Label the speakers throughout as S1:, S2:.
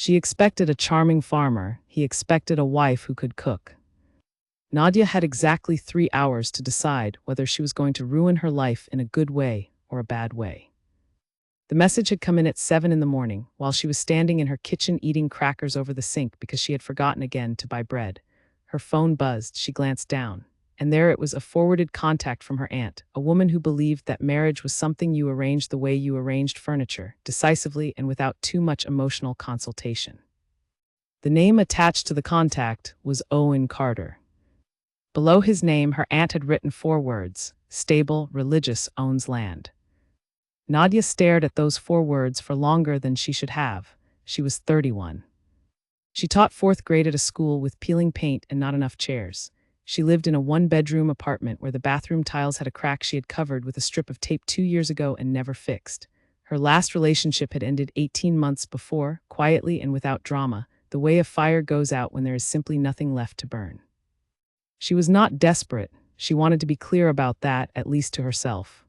S1: She expected a charming farmer. He expected a wife who could cook. Nadia had exactly 3 hours to decide whether she was going to ruin her life in a good way or a bad way. The message had come in at 7 in the morning, while she was standing in her kitchen eating crackers over the sink because she had forgotten again to buy bread. Her phone buzzed. She glanced down, and there it was, a forwarded contact from her aunt, a woman who believed that marriage was something you arranged the way you arranged furniture, decisively and without too much emotional consultation. The name attached to the contact was Owen Carter. Below his name, her aunt had written 4 words: stable, religious, owns land. Nadia stared at those 4 words for longer than she should have. She was 31. She taught 4th grade at a school with peeling paint and not enough chairs. She lived in a 1-bedroom apartment where the bathroom tiles had a crack she had covered with a strip of tape 2 years ago and never fixed. Her last relationship had ended 18 months before, quietly and without drama, the way a fire goes out when there is simply nothing left to burn. She was not desperate. She wanted to be clear about that, at least to herself.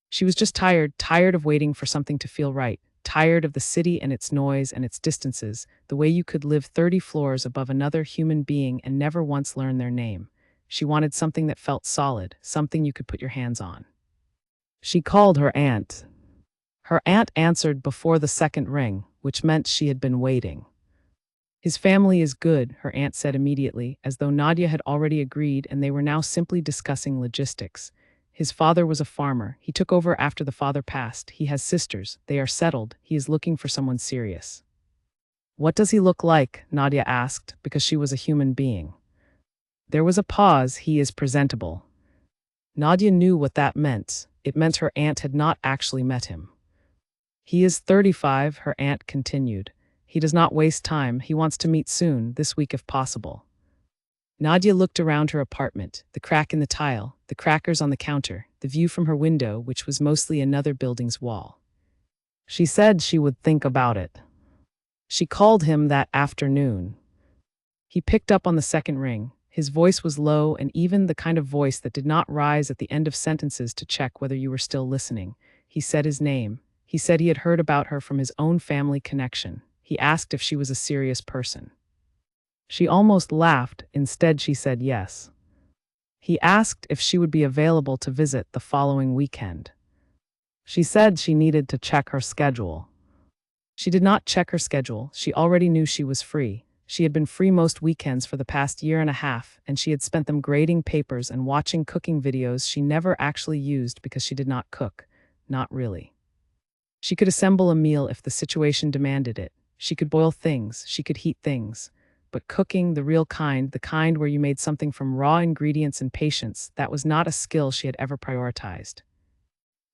S1: She was just tired of waiting for something to feel right, tired of the city and its noise and its distances, the way you could live 30 floors above another human being and never once learn their name. She wanted something that felt solid, something you could put your hands on. She called her aunt. Her aunt answered before the second ring, which meant she had been waiting. "His family is good," her aunt said immediately, as though Nadia had already agreed and they were now simply discussing logistics. "His father was a farmer. He took over after the father passed. He has sisters. They are settled. He is looking for someone serious." "What does he look like?" Nadia asked, because she was a human being. There was a pause. "He is presentable." Nadia knew what that meant. It meant her aunt had not actually met him. "He is 35, her aunt continued. "He does not waste time. He wants to meet soon, this week if possible." Nadia looked around her apartment, the crack in the tile, the crackers on the counter, the view from her window, which was mostly another building's wall. She said she would think about it. She called him that afternoon. He picked up on the second ring. His voice was low and even, the kind of voice that did not rise at the end of sentences to check whether you were still listening. He said his name. He said he had heard about her from his own family connection. He asked if she was a serious person. She almost laughed. Instead, she said yes. He asked if she would be available to visit the following weekend. She said she needed to check her schedule. She did not check her schedule. She already knew she was free. She had been free most weekends for the past year and a half, and she had spent them grading papers and watching cooking videos she never actually used because she did not cook. Not really. She could assemble a meal if the situation demanded it. She could boil things. She could heat things. But cooking, the real kind, the kind where you made something from raw ingredients and patience, that was not a skill she had ever prioritized.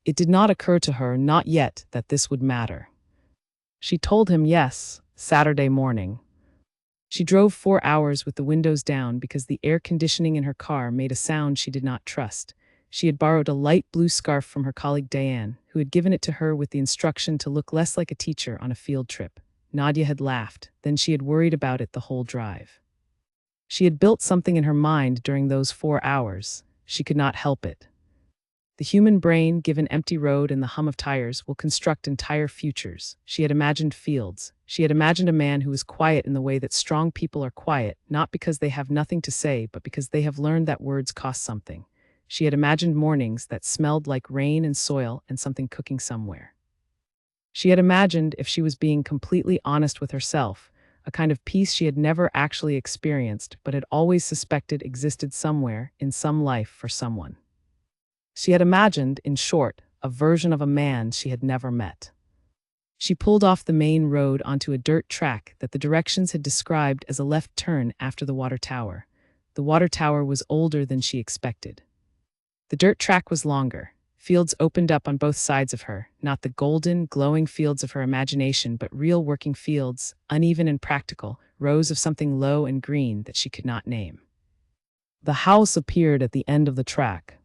S1: It did not occur to her, not yet, that this would matter. She told him yes, Saturday morning. She drove 4 hours with the windows down because the air conditioning in her car made a sound she did not trust. She had borrowed a light blue scarf from her colleague Diane, who had given it to her with the instruction to look less like a teacher on a field trip. Nadia had laughed, then she had worried about it the whole drive. She had built something in her mind during those 4 hours. She could not help it. The human brain, given empty road and the hum of tires, will construct entire futures. She had imagined fields. She had imagined a man who was quiet in the way that strong people are quiet, not because they have nothing to say, but because they have learned that words cost something. She had imagined mornings that smelled like rain and soil and something cooking somewhere. She had imagined, if she was being completely honest with herself, a kind of peace she had never actually experienced but had always suspected existed somewhere, in some life, for someone. She had imagined, in short, a version of a man she had never met. She pulled off the main road onto a dirt track that the directions had described as a left turn after the water tower. The water tower was older than she expected. The dirt track was longer. Fields opened up on both sides of her, not the golden, glowing fields of her imagination, but real working fields, uneven and practical, rows of something low and green that she could not name. The house appeared at the end of the track.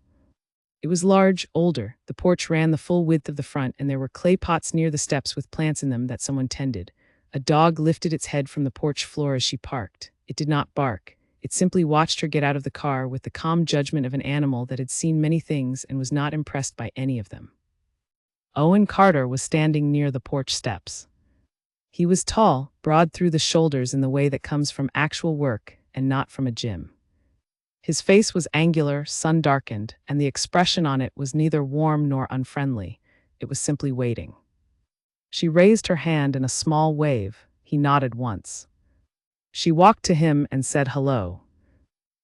S1: It was large, older. The porch ran the full width of the front, and there were clay pots near the steps with plants in them that someone tended. A dog lifted its head from the porch floor as she parked. It did not bark. It simply watched her get out of the car with the calm judgment of an animal that had seen many things and was not impressed by any of them. Owen Carter was standing near the porch steps. He was tall, broad through the shoulders in the way that comes from actual work and not from a gym. His face was angular, sun-darkened, and the expression on it was neither warm nor unfriendly. It was simply waiting. She raised her hand in a small wave. He nodded once. She walked to him and said hello.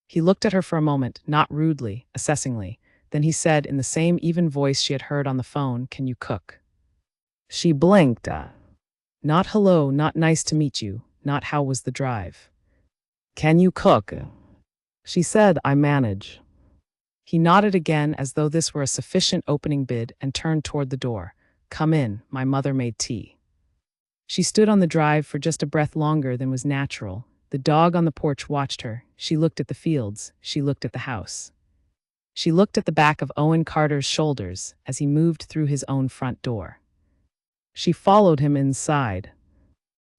S1: He looked at her for a moment, not rudely, assessingly. Then he said in the same even voice she had heard on the phone, "Can you cook?" She blinked. Not hello, not nice to meet you, not how was the drive. "Can you cook?" She said, "I manage." He nodded again as though this were a sufficient opening bid and turned toward the door. "Come in, my mother made tea." She stood on the drive for just a breath longer than was natural. The dog on the porch watched her. She looked at the fields. She looked at the house. She looked at the back of Owen Carter's shoulders as he moved through his own front door. She followed him inside.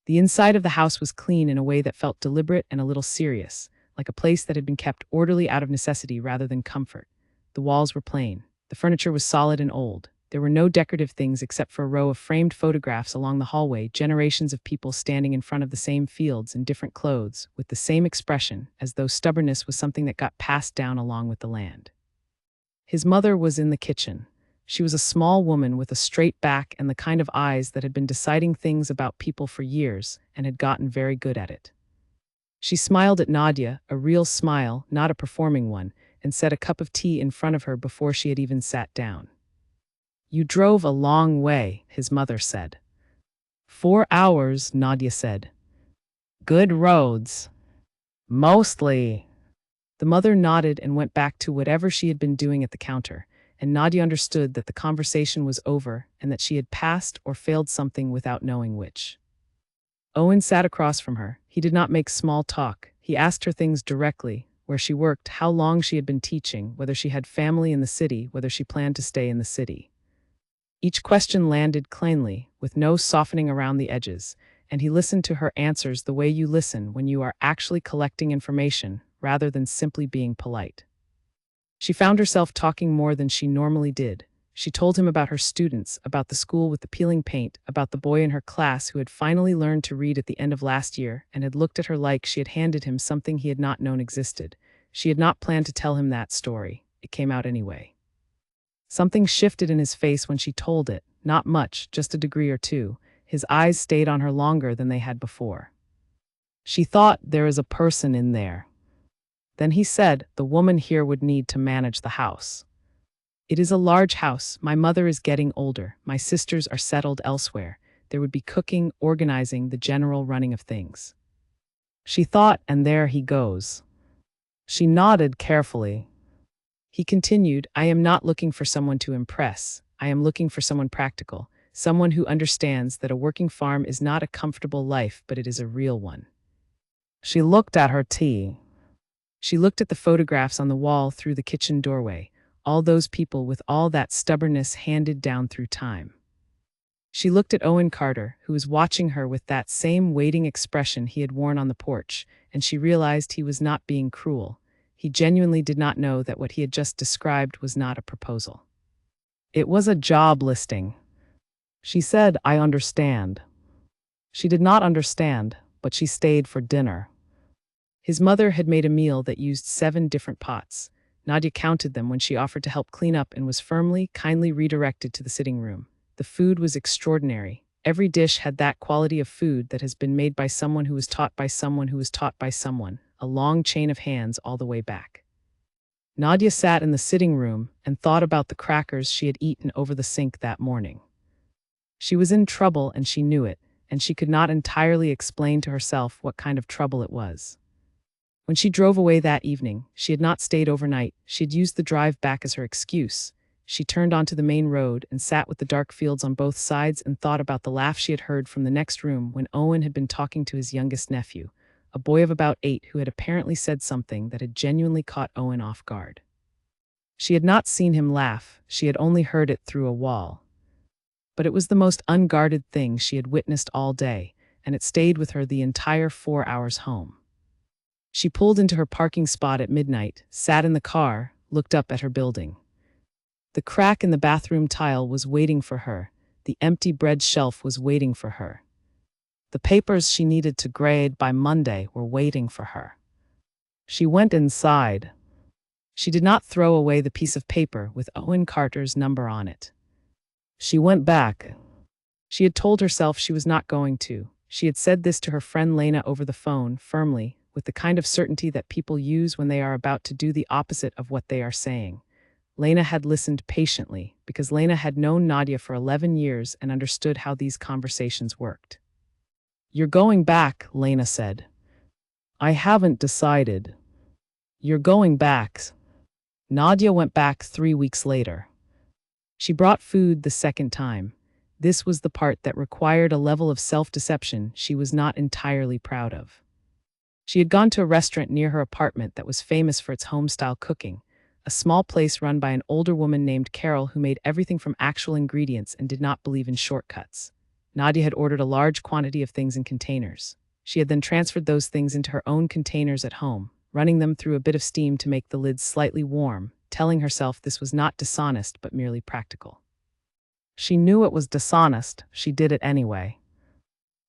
S1: The inside of the house was clean in a way that felt deliberate and a little serious, like a place that had been kept orderly out of necessity rather than comfort. The walls were plain. The furniture was solid and old. There were no decorative things except for a row of framed photographs along the hallway, generations of people standing in front of the same fields in different clothes, with the same expression, as though stubbornness was something that got passed down along with the land. His mother was in the kitchen. She was a small woman with a straight back and the kind of eyes that had been deciding things about people for years and had gotten very good at it. She smiled at Nadia, a real smile, not a performing one, and set a cup of tea in front of her before she had even sat down. "You drove a long way," his mother said. 4 hours, Nadia said. "Good roads." "Mostly." The mother nodded and went back to whatever she had been doing at the counter, and Nadia understood that the conversation was over and that she had passed or failed something without knowing which. Owen sat across from her. He did not make small talk. He asked her things directly: where she worked, how long she had been teaching, whether she had family in the city, whether she planned to stay in the city. Each question landed cleanly, with no softening around the edges, and he listened to her answers the way you listen when you are actually collecting information rather than simply being polite. She found herself talking more than she normally did. She told him about her students, about the school with the peeling paint, about the boy in her class who had finally learned to read at the end of last year and had looked at her like she had handed him something he had not known existed. She had not planned to tell him that story. It came out anyway. Something shifted in his face when she told it, not much, just a degree or two. His eyes stayed on her longer than they had before. She thought, "There is a person in there." Then he said, "The woman here would need to manage the house. It is a large house. My mother is getting older. My sisters are settled elsewhere. There would be cooking, organizing, the general running of things." She thought, "And there he goes." She nodded carefully. He continued, "I am not looking for someone to impress. I am looking for someone practical, someone who understands that a working farm is not a comfortable life, but it is a real one." She looked at her tea. She looked at the photographs on the wall through the kitchen doorway, all those people with all that stubbornness handed down through time. She looked at Owen Carter, who was watching her with that same waiting expression he had worn on the porch, and she realized he was not being cruel. He genuinely did not know that what he had just described was not a proposal. It was a job listing. She said, "I understand." She did not understand, but she stayed for dinner. His mother had made a meal that used 7 different pots. Nadia counted them when she offered to help clean up and was firmly, kindly redirected to the sitting room. The food was extraordinary. Every dish had that quality of food that has been made by someone who was taught by someone who was taught by someone, a long chain of hands all the way back. Nadia sat in the sitting room and thought about the crackers she had eaten over the sink that morning. She was in trouble and she knew it, and she could not entirely explain to herself what kind of trouble it was. When she drove away that evening, she had not stayed overnight. She had used the drive back as her excuse. She turned onto the main road and sat with the dark fields on both sides and thought about the laugh she had heard from the next room when Owen had been talking to his youngest nephew, a boy of about 8 who had apparently said something that had genuinely caught Owen off guard. She had not seen him laugh, she had only heard it through a wall. But it was the most unguarded thing she had witnessed all day, and it stayed with her the entire 4 hours home. She pulled into her parking spot at midnight, sat in the car, looked up at her building. The crack in the bathroom tile was waiting for her. The empty bread shelf was waiting for her. The papers she needed to grade by Monday were waiting for her. She went inside. She did not throw away the piece of paper with Owen Carter's number on it. She went back. She had told herself she was not going to. She had said this to her friend Lena over the phone, firmly, with the kind of certainty that people use when they are about to do the opposite of what they are saying. Lena had listened patiently, because Lena had known Nadia for 11 years and understood how these conversations worked. "You're going back," Lena said. "I haven't decided." "You're going back." Nadia went back 3 weeks later. She brought food the second time. This was the part that required a level of self-deception she was not entirely proud of. She had gone to a restaurant near her apartment that was famous for its home-style cooking, a small place run by an older woman named Carol who made everything from actual ingredients and did not believe in shortcuts. Nadia had ordered a large quantity of things in containers. She had then transferred those things into her own containers at home, running them through a bit of steam to make the lids slightly warm, telling herself this was not dishonest but merely practical. She knew it was dishonest, she did it anyway.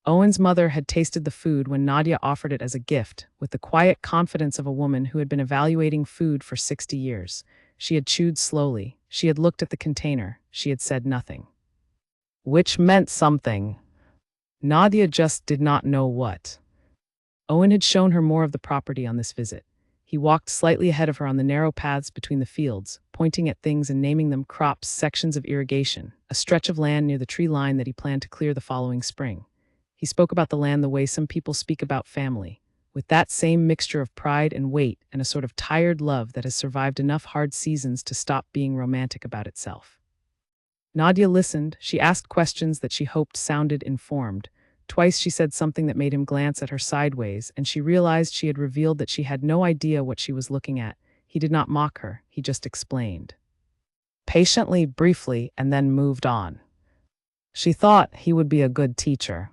S1: Owen's mother had tasted the food when Nadia offered it as a gift, with the quiet confidence of a woman who had been evaluating food for 60 years. She had chewed slowly, she had looked at the container, she had said nothing. Which meant something. Nadia just did not know what. Owen had shown her more of the property on this visit. He walked slightly ahead of her on the narrow paths between the fields, pointing at things and naming them: crops, sections of irrigation, a stretch of land near the tree line that he planned to clear the following spring. He spoke about the land the way some people speak about family, with that same mixture of pride and weight and a sort of tired love that has survived enough hard seasons to stop being romantic about itself. Nadia listened. She asked questions that she hoped sounded informed. Twice she said something that made him glance at her sideways, and she realized she had revealed that she had no idea what she was looking at. He did not mock her, he just explained. Patiently, briefly, and then moved on. She thought he would be a good teacher.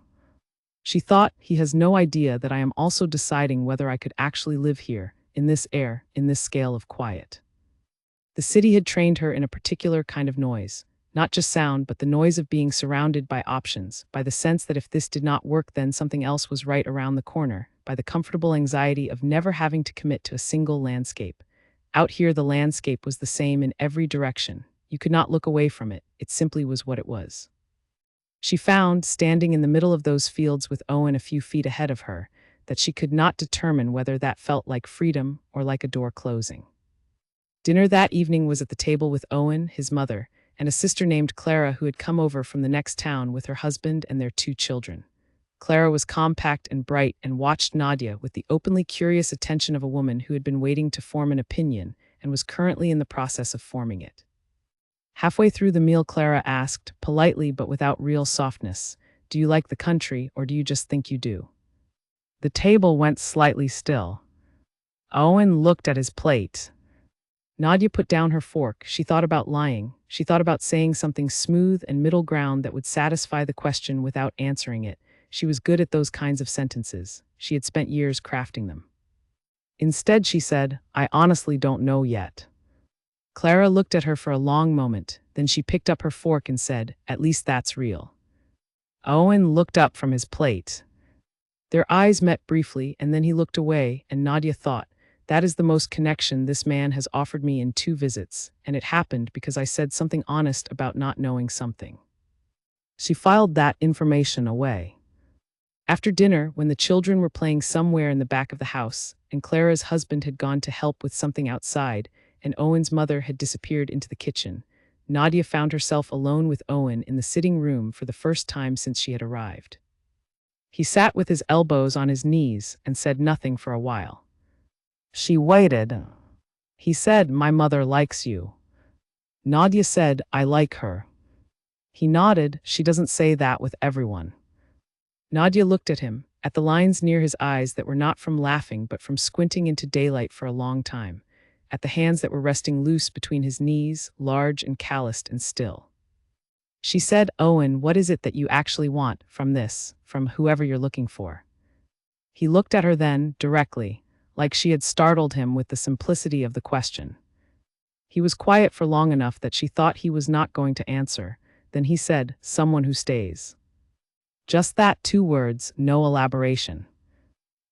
S1: She thought, he has no idea that I am also deciding whether I could actually live here, in this air, in this scale of quiet. The city had trained her in a particular kind of noise. Not just sound, but the noise of being surrounded by options, by the sense that if this did not work then something else was right around the corner, by the comfortable anxiety of never having to commit to a single landscape. Out here the landscape was the same in every direction. You could not look away from it, it simply was what it was. She found, standing in the middle of those fields with Owen a few feet ahead of her, that she could not determine whether that felt like freedom or like a door closing. Dinner that evening was at the table with Owen, his mother, and a sister named Clara who had come over from the next town with her husband and their 2 children. Clara was compact and bright and watched Nadia with the openly curious attention of a woman who had been waiting to form an opinion and was currently in the process of forming it. Halfway through the meal, Clara asked, politely but without real softness, "Do you like the country, or do you just think you do?" The table went slightly still. Owen looked at his plate. Nadia put down her fork. She thought about lying. She thought about saying something smooth and middle ground that would satisfy the question without answering it. She was good at those kinds of sentences. She had spent years crafting them. Instead, she said, "I honestly don't know yet." Clara looked at her for a long moment. Then she picked up her fork and said, "At least that's real." Owen looked up from his plate. Their eyes met briefly, and then he looked away, and Nadia thought, that is the most connection this man has offered me in 2 visits, and it happened because I said something honest about not knowing something. She filed that information away. After dinner, when the children were playing somewhere in the back of the house, and Clara's husband had gone to help with something outside, and Owen's mother had disappeared into the kitchen, Nadia found herself alone with Owen in the sitting room for the first time since she had arrived. He sat with his elbows on his knees and said nothing for a while. She waited. He said, "My mother likes you." Nadia said, "I like her." He nodded. "She doesn't say that with everyone." Nadia looked at him, at the lines near his eyes that were not from laughing but from squinting into daylight for a long time, at the hands that were resting loose between his knees, large and calloused and still. She said, "Owen, what is it that you actually want from this, from whoever you're looking for?" He looked at her then, directly, like she had startled him with the simplicity of the question. He was quiet for long enough that she thought he was not going to answer. Then he said, "Someone who stays." Just that, 2 words, no elaboration.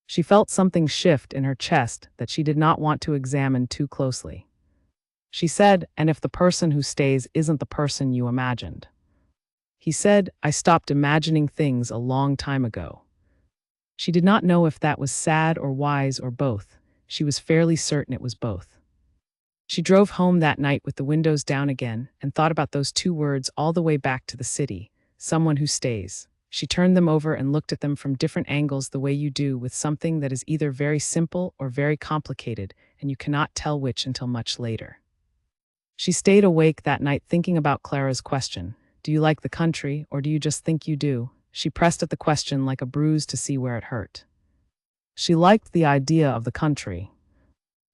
S1: She felt something shift in her chest that she did not want to examine too closely. She said, "And if the person who stays isn't the person you imagined?" He said, "I stopped imagining things a long time ago." She did not know if that was sad or wise or both. She was fairly certain it was both. She drove home that night with the windows down again and thought about those 2 words all the way back to the city, someone who stays. She turned them over and looked at them from different angles, the way you do with something that is either very simple or very complicated, and you cannot tell which until much later. She stayed awake that night thinking about Clara's question, "Do you like the country, or do you just think you do?" She pressed at the question like a bruise to see where it hurt. She liked the idea of the country.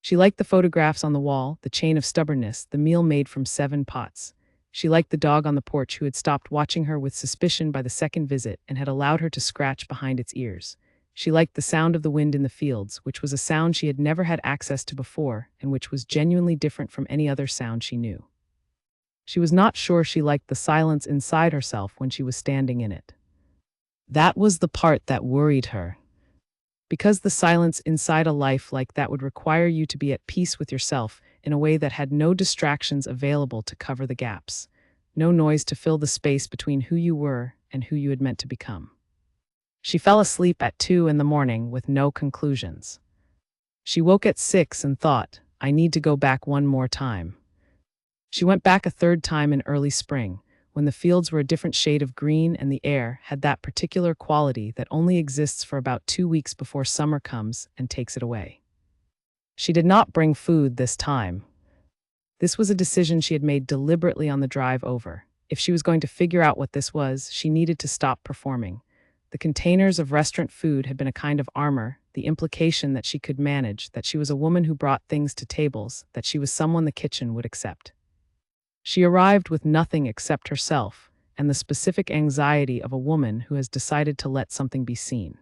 S1: She liked the photographs on the wall, the chain of stubbornness, the meal made from 7 pots. She liked the dog on the porch who had stopped watching her with suspicion by the second visit and had allowed her to scratch behind its ears. She liked the sound of the wind in the fields, which was a sound she had never had access to before and which was genuinely different from any other sound she knew. She was not sure she liked the silence inside herself when she was standing in it. That was the part that worried her. Because the silence inside a life like that would require you to be at peace with yourself in a way that had no distractions available to cover the gaps, no noise to fill the space between who you were and who you had meant to become. She fell asleep at 2 in the morning with no conclusions. She woke at 6 and thought, "I need to go back one more time." She went back a third time in early spring, when the fields were a different shade of green and the air had that particular quality that only exists for about 2 weeks before summer comes and takes it away. She did not bring food this time. This was a decision she had made deliberately on the drive over. If she was going to figure out what this was, she needed to stop performing. The containers of restaurant food had been a kind of armor, the implication that she could manage, that she was a woman who brought things to tables, that she was someone the kitchen would accept. She arrived with nothing except herself and the specific anxiety of a woman who has decided to let something be seen.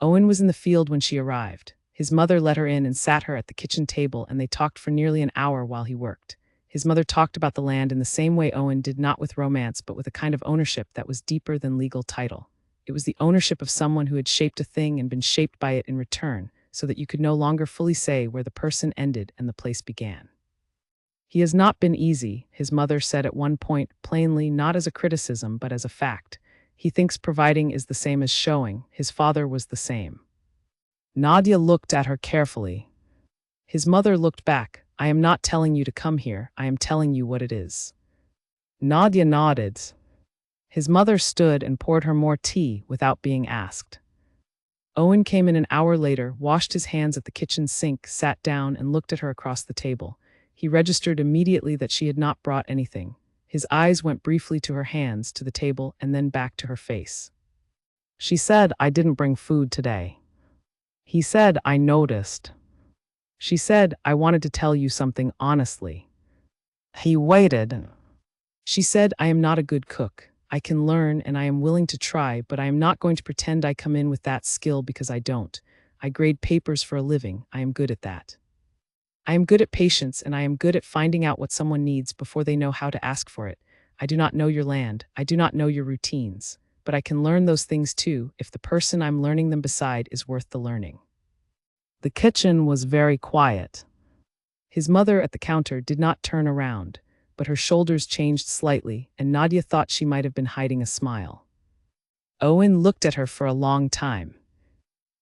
S1: Owen was in the field when she arrived. His mother let her in and sat her at the kitchen table, and they talked for nearly an hour while he worked. His mother talked about the land in the same way Owen did, not with romance, but with a kind of ownership that was deeper than legal title. It was the ownership of someone who had shaped a thing and been shaped by it in return, so that you could no longer fully say where the person ended and the place began. "He has not been easy," his mother said at one point, plainly, not as a criticism but as a fact. "He thinks providing is the same as showing. His father was the same." Nadia looked at her carefully. His mother looked back. "I am not telling you to come here, I am telling you what it is." Nadia nodded. His mother stood and poured her more tea without being asked. Owen came in an hour later, washed his hands at the kitchen sink, sat down and looked at her across the table. He registered immediately that she had not brought anything. His eyes went briefly to her hands, to the table, and then back to her face. She said, "I didn't bring food today." He said, "I noticed." She said, "I wanted to tell you something honestly." He waited. She said, "I am not a good cook. I can learn and I am willing to try, but I am not going to pretend I come in with that skill because I don't. I grade papers for a living. I am good at that. I am good at patience, and I am good at finding out what someone needs before they know how to ask for it. I do not know your land. I do not know your routines. But I can learn those things too, if the person I'm learning them beside is worth the learning." The kitchen was very quiet. His mother at the counter did not turn around, but her shoulders changed slightly, and Nadia thought she might have been hiding a smile. Owen looked at her for a long time.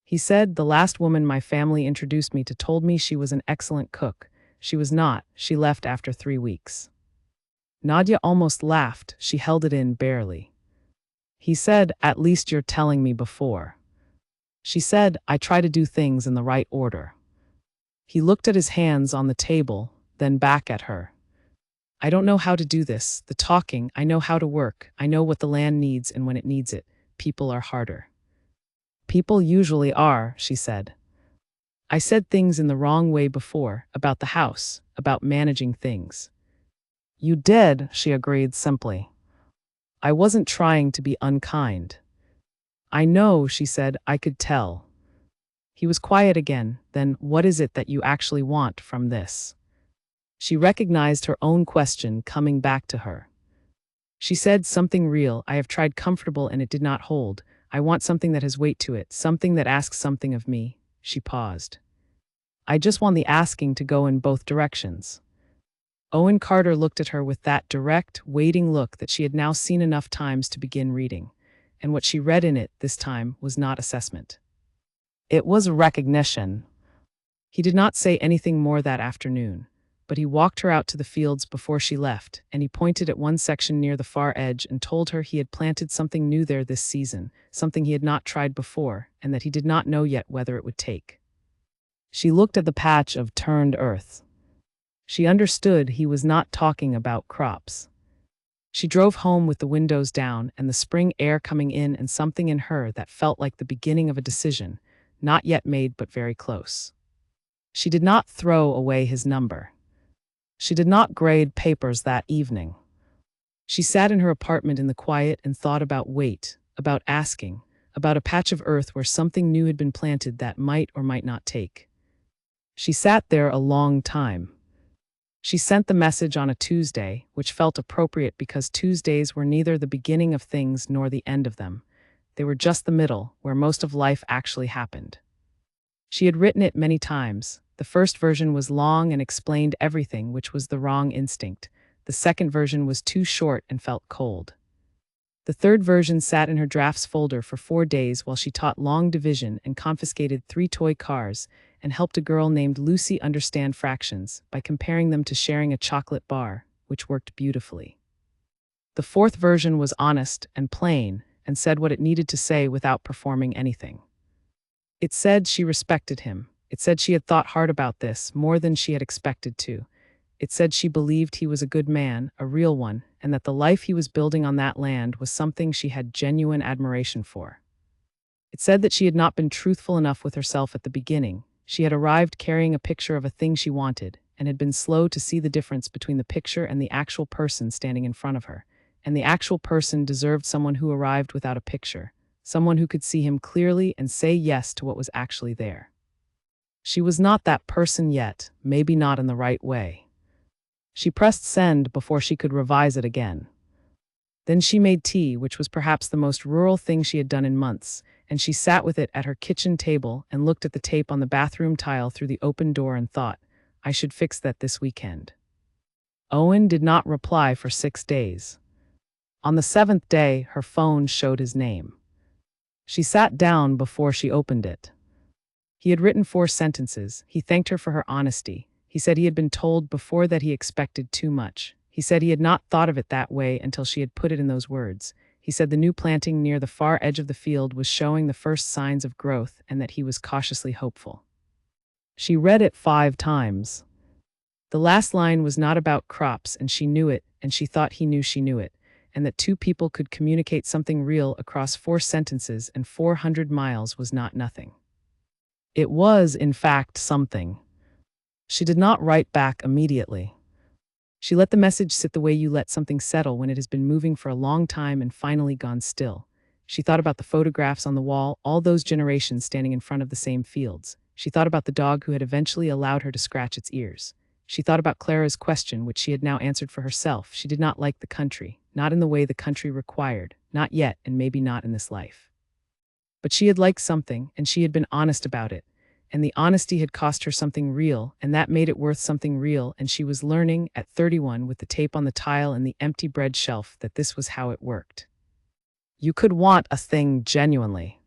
S1: He said, "The last woman my family introduced me to told me she was an excellent cook. She was not. She left after 3 weeks." Nadia almost laughed. She held it in barely. He said, "At least you're telling me before." She said, "I try to do things in the right order." He looked at his hands on the table, then back at her. "I don't know how to do this, the talking. I know how to work. I know what the land needs and when it needs it. People are harder." "People usually are," she said. "I said things in the wrong way before, about the house, about managing things." "You did," she agreed simply. "I wasn't trying to be unkind." "I know," she said, "I could tell." He was quiet again. Then, "What is it that you actually want from this?" She recognized her own question coming back to her. She said, "Something real. I have tried comfortable and it did not hold. I want something that has weight to it, something that asks something of me." She paused. "I just want the asking to go in both directions." Owen Carter looked at her with that direct, waiting look that she had now seen enough times to begin reading. And what she read in it this time was not assessment. It was recognition. He did not say anything more that afternoon, but he walked her out to the fields before she left, and he pointed at one section near the far edge and told her he had planted something new there this season, something he had not tried before, and that he did not know yet whether it would take. She looked at the patch of turned earth. She understood he was not talking about crops. She drove home with the windows down and the spring air coming in, and something in her that felt like the beginning of a decision, not yet made but very close. She did not throw away his number. She did not grade papers that evening. She sat in her apartment in the quiet and thought about weight, about asking, about a patch of earth where something new had been planted that might or might not take. She sat there a long time. She sent the message on a Tuesday, which felt appropriate because Tuesdays were neither the beginning of things nor the end of them. They were just the middle, where most of life actually happened. She had written it many times. The first version was long and explained everything, which was the wrong instinct. The second version was too short and felt cold. The third version sat in her drafts folder for 4 days while she taught long division and confiscated 3 toy cars and helped a girl named Lucy understand fractions by comparing them to sharing a chocolate bar, which worked beautifully. The fourth version was honest and plain and said what it needed to say without performing anything. It said she respected him. It said she had thought hard about this, more than she had expected to. It said she believed he was a good man, a real one, and that the life he was building on that land was something she had genuine admiration for. It said that she had not been truthful enough with herself at the beginning. She had arrived carrying a picture of a thing she wanted, and had been slow to see the difference between the picture and the actual person standing in front of her. And the actual person deserved someone who arrived without a picture, someone who could see him clearly and say yes to what was actually there. She was not that person yet, maybe not in the right way. She pressed send before she could revise it again. Then she made tea, which was perhaps the most rural thing she had done in months, and she sat with it at her kitchen table and looked at the tape on the bathroom tile through the open door and thought, I should fix that this weekend. Owen did not reply for 6 days. On the 7th day, her phone showed his name. She sat down before she opened it. He had written 4 sentences. He thanked her for her honesty. He said he had been told before that he expected too much. He said he had not thought of it that way until she had put it in those words. He said the new planting near the far edge of the field was showing the first signs of growth and that he was cautiously hopeful. She read it 5 times. The last line was not about crops, and she knew it, and she thought he knew she knew it, and that 2 people could communicate something real across 4 sentences and 400 miles was not nothing. It was, in fact, something. She did not write back immediately. She let the message sit the way you let something settle when it has been moving for a long time and finally gone still. She thought about the photographs on the wall, all those generations standing in front of the same fields. She thought about the dog who had eventually allowed her to scratch its ears. She thought about Clara's question, which she had now answered for herself. She did not like the country, not in the way the country required, not yet, and maybe not in this life. But she had liked something, and she had been honest about it. And the honesty had cost her something real, and that made it worth something real, and she was learning, at 31, with the tape on the tile and the empty bread shelf, that this was how it worked. You could want a thing genuinely.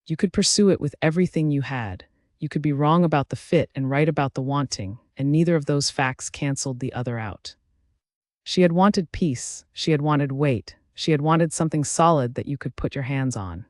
S1: You could pursue it with everything you had. You could be wrong about the fit and right about the wanting, and neither of those facts canceled the other out. She had wanted peace, she had wanted weight, she had wanted something solid that you could put your hands on.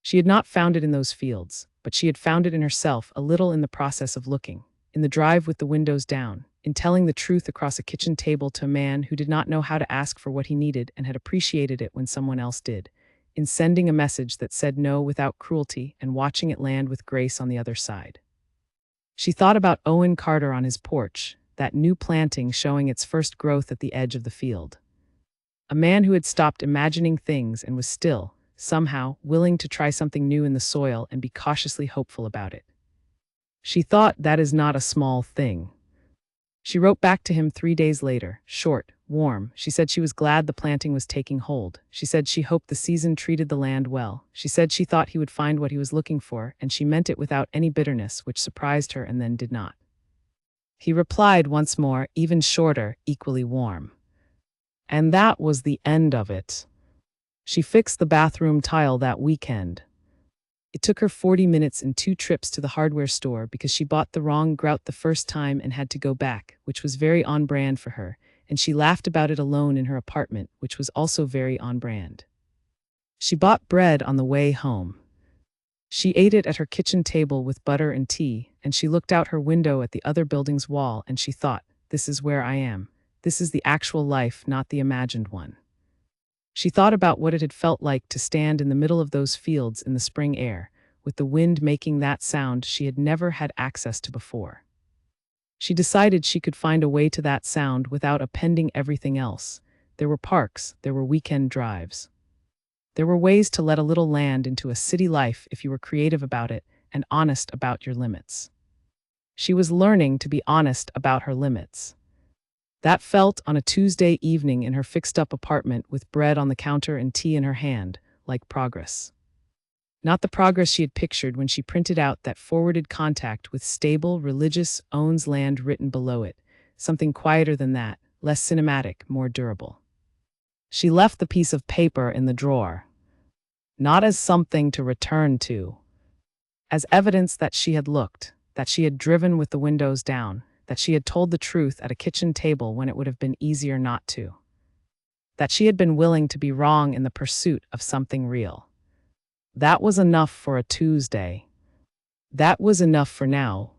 S1: She had not found it in those fields, but she had found it in herself, a little in the process of looking, in the drive with the windows down, in telling the truth across a kitchen table to a man who did not know how to ask for what he needed and had appreciated it when someone else did, in sending a message that said no without cruelty and watching it land with grace on the other side. She thought about Owen Carter on his porch, that new planting showing its first growth at the edge of the field. A man who had stopped imagining things and was still, somehow, willing to try something new in the soil and be cautiously hopeful about it. She thought that is not a small thing. She wrote back to him 3 days later, short, warm. She said she was glad the planting was taking hold. She said she hoped the season treated the land well. She said she thought he would find what he was looking for, and she meant it without any bitterness, which surprised her and then did not. He replied once more, even shorter, equally warm. And that was the end of it. She fixed the bathroom tile that weekend. It took her 40 minutes and 2 trips to the hardware store because she bought the wrong grout the first time and had to go back, which was very on brand for her, and she laughed about it alone in her apartment, which was also very on brand. She bought bread on the way home. She ate it at her kitchen table with butter and tea, and she looked out her window at the other building's wall and she thought, this is where I am. This is the actual life, not the imagined one. She thought about what it had felt like to stand in the middle of those fields in the spring air, with the wind making that sound she had never had access to before. She decided she could find a way to that sound without appending everything else. There were parks, there were weekend drives. There were ways to let a little land into a city life if you were creative about it and honest about your limits. She was learning to be honest about her limits. That felt on a Tuesday evening in her fixed-up apartment with bread on the counter and tea in her hand, like progress. Not the progress she had pictured when she printed out that forwarded contact with stable, religious, owns land written below it, something quieter than that, less cinematic, more durable. She left the piece of paper in the drawer, not as something to return to, as evidence that she had looked, that she had driven with the windows down, that she had told the truth at a kitchen table when it would have been easier not to. That she had been willing to be wrong in the pursuit of something real. That was enough for a Tuesday. That was enough for now,